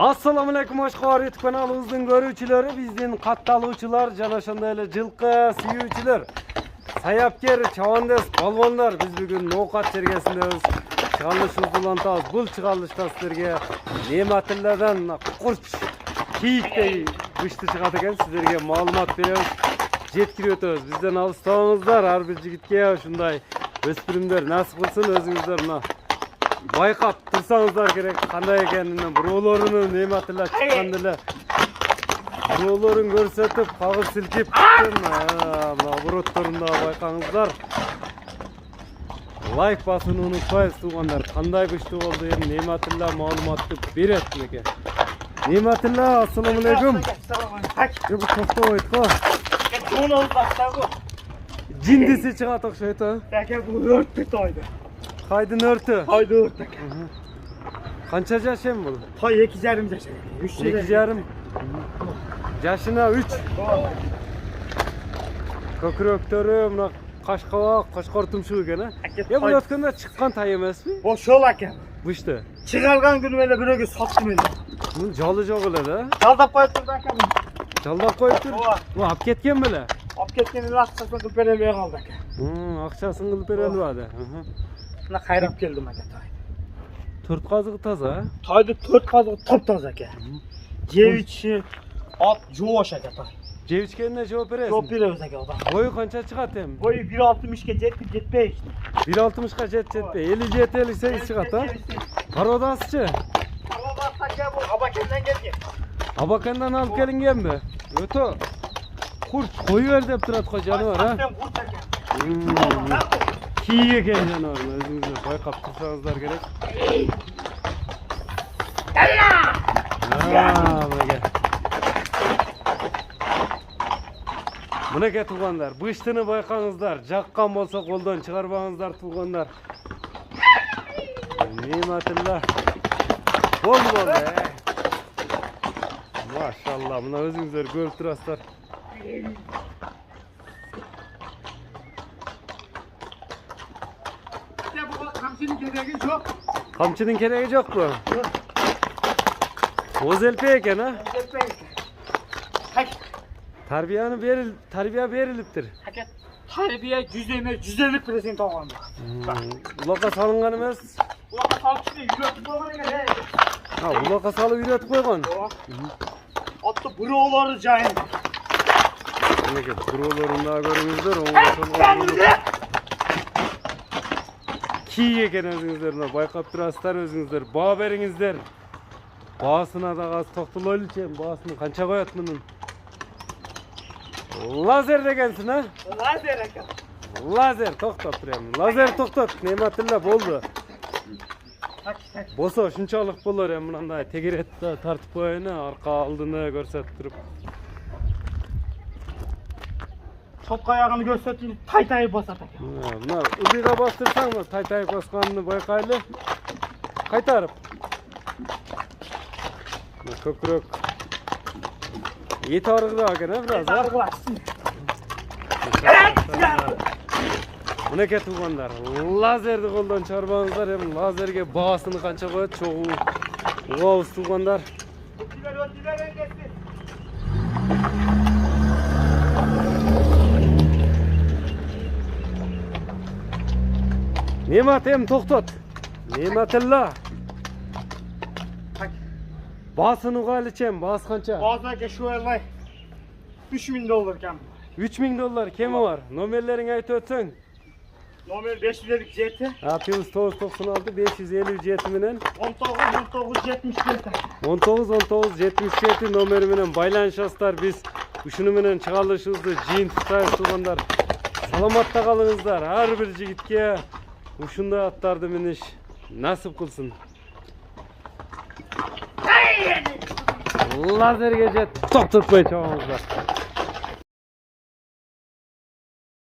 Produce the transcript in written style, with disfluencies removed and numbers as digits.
Assalamu alaykum Oshqor YouTube kanalımızın görücüleri, bizden kattaluvchilar, jana shunday ele жылқы suyuvchilar, sayapker, chavandas, balvonlar, biz bugun No'qat sergasindamiz. Chiqarishimiz bilan taz, bul chiqarishda sizlarga ne'matlardan qurch, kiyikdek go'shti chiqadi ekan, sizlarga ma'lumot beramiz. Yetkirib o'tamiz. Bizdan alstamizlar, har bir yigitga shunday o'spirimlar nasib qilsin, o'zingizlar mana bayqab tursanızlar gerek, qanday ekanini, birovlarini ne'matlar chiqqandilar. Birovlarini ko'rsatib, qag'ir silkib tursin. Mana burotlarında bayqangizlar. Like basını unutmayız tuğanlar. Qanday go'shti bo'ldi, ne'matlar ma'lumotni beradi ekan. Ne'matlar, assalomu alaykum. Bu to'xtab o'tqa. Bunu olmazsa Cindisi çıqat o'xshaydi. Aka bu örtü toydu. Qaydin örtü. Haydi örtü. Qancha yashan bu? Toy 2,5 yaşa. 2,5. Yaşına 3. Ko'kroktori, mana Qashqovoq, Qo'shqor tumshuq ekan ha. Ya bu yotganda chiqqan tay emasmi? Bu şol aka. Bu işte. Chiqargan kuni meni birovga sotdim endi. Bu joli jo'g'iladi. Jaldab qo'yib turdi aka. Jaldab qo'yib tur. Bu olib ketgan bilan. Olib ketganini vaqtida qilib bermay qoldi aka. Aqchasini qilib berolmadi. Mana qayrab keldim aka toy. 4 qoziq toza. Toyda 4 qoziq top toza aka. Jevichi ot jo'sh aka toy. Jevichga javob berasiz. Javob beramiz aka odam. Bo'yi qancha chiqadi ham? Bo'yi 1.60 ga yetib yetmay. 1.60 ga yetmay. 57-58 chiqadi ha. Qarodasichi? Qarodas aka bu Abakandan kelgan. Abakandan olib kelinganmi? O'to. Qurt qo'yaver deb turadi qo'janivor ha. Kiyik ekan janor, o'zingiz bayqab tursanizlar kerak. Bunga tuğanlar, bu ishtini bayqangizlar, jaqqan bo'lsa qo'ldan chiqarmangizlar tuğanlar. Ne'matlar. Bo'ldi. Maşallah, buna o'zingizlar ko'rib turasizlar. Qamchining keragi yo'q. Qamchining keragi yo'q bu. O'zelpe ekan ha? Tarbiya berilibdir. Aka, tarbiya 150% olgandi. Uloqqa solingan emas. Uloqqa solishni yuratib qo'ygan ekan. Ha, uloqqa solib yuratib qo'ygan. Otda birovlari joyin. Nega birovlarini ko'ringizlar, o'ng'aysizlar. Kiyik ekan o'zingizlar, bayqab turasizlar o'zingizlar. Baho beringizlar. Bahasına da az to'xtalaylik, bahasini qancha qo'yadi buni? Lazer degansin ha? Lazer aka. Lazer to'xtab turamiz. Lazer to'xtat, ne'matlar bo'ldi. Bo'lsa shunchalik bo'lar ham bunday tegiratda tartib qo'yini, orqa oldini ko'rsatib turib. Top oyog'ini ko'rsating, tay bosadi aka. Mana uziga bostirsang, tay bosganini bayqayli. Qaytarib. Ko'krok yetarig'roq ekan biraz ha. Buni ketganlar. Lazerni qo'ldan chiqarmangizlar, ham lazerga bahosini qancha qo'yadi, cho'g'u. G'ovuz tuganlar. Ne'mat ham to'xtat. Ne'matilla. Bahasını qo'yalicham, bahas qancha? Bazaga shu yerlar $3,000 ekan. $3,000 kemi var? Nomerlerini aytib o'tsang. Nomer 557. Ha, +996 557 bilan 19 nomeri bilan baylanishasizlar. Biz shuni bilan chiqarishimizni jin tutaymiz tuganlar. Salomatda qolingizlar. Har bir yigitga shunday otlarni minish nasib qilsin. Lazerga jet to'xtatib qo'ying chavangizlar.